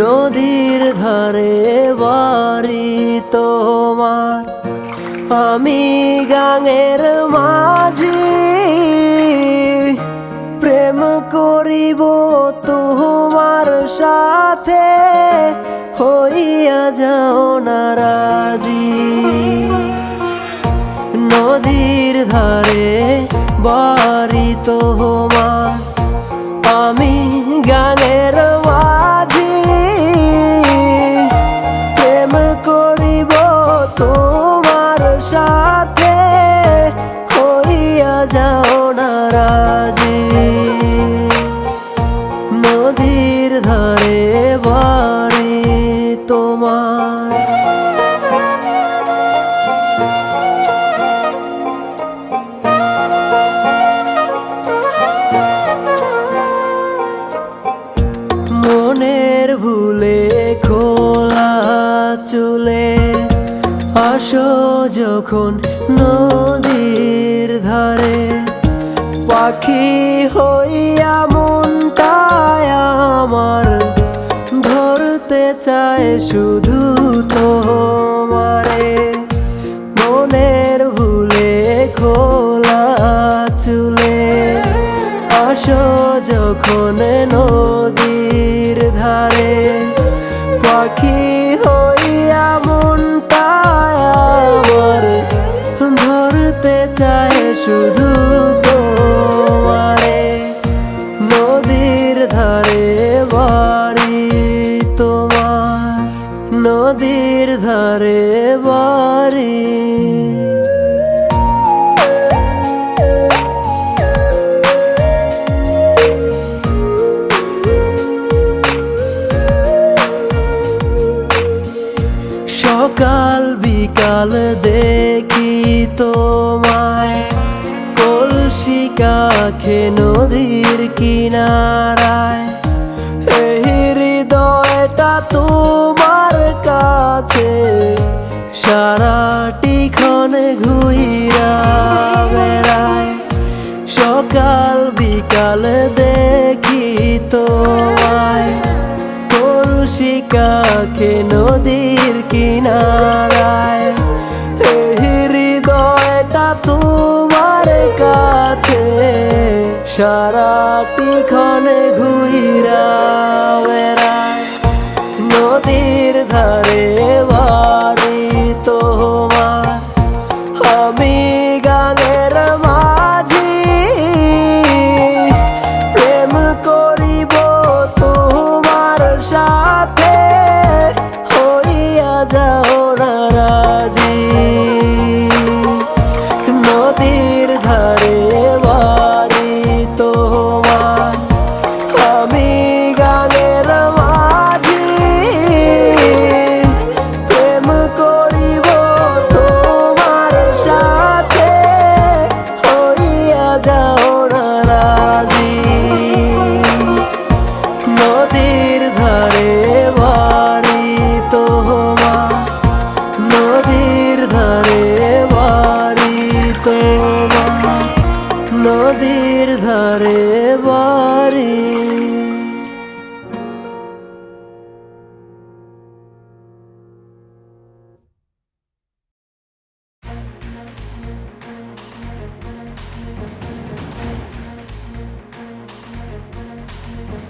নদীর ধারে বাড়ি তোমার, আমি গাঙের মাঝি। প্রেম করিব তোমার সাথে, হইয়া যাও না রাজি। নদীর ধারে বাড়ি তোমার, আমি গাঙের মাঝি। প্রেম করিব তোমার সাথে, হইয়া যাও না রাজি। নদীর ধারে বাড়ি তোমার। মনের ভুলে খোলা চুলে আসো যখন নদীর ধারে, পাখি হইয়া মনটায় আমার ধরতে চায় শুধু তোমারে। মনের ভুলে খোলা চুলে আসো যখন নদীর ধারে, পাখি হইয়া মনটায় আমার ধরতে চায় শুধু তোমারে। নদীর ধারে বাড়ি তোমার, নদীর ধারে বাড়ি। সকাল বিকাল দেখি তোমায় কলসি কাখে নদীর কিনারায়। এই হৃদয়টা তোমার কাছে সারাটি ক্ষণে ঘুইরা বেড়ায়। সকাল বিকাল দেখি তোমায় কলসি কাখে নদীর কিনারায়। এই হৃদয়টা তোমার কাছে সারাটি ক্ষণে ঘুইরা বেড়ায়। নদীর ধারে বাড়ি তোমার, আমি গাঙের মাঝি। প্রেম করিব তোমার সাথে, হইয়া যাও না রাজি। নদীর ধারে বাড়ি তোমার, আমি গাঙের মাঝি। প্রেম করিব তোমার সাথে, হইয়া যাও না রাজি। নদীর ধারে বাড়ি তোমার, নদীর ধারে বাড়ি তোমার, নদীর ধারে বাড়ি।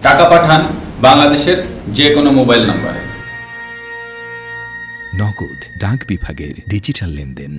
টাকা পাঠান বাংলাদেশের যে কোনো মোবাইল নম্বরে। নগদ ডাক বিভাগের ডিজিটাল লেনদেন।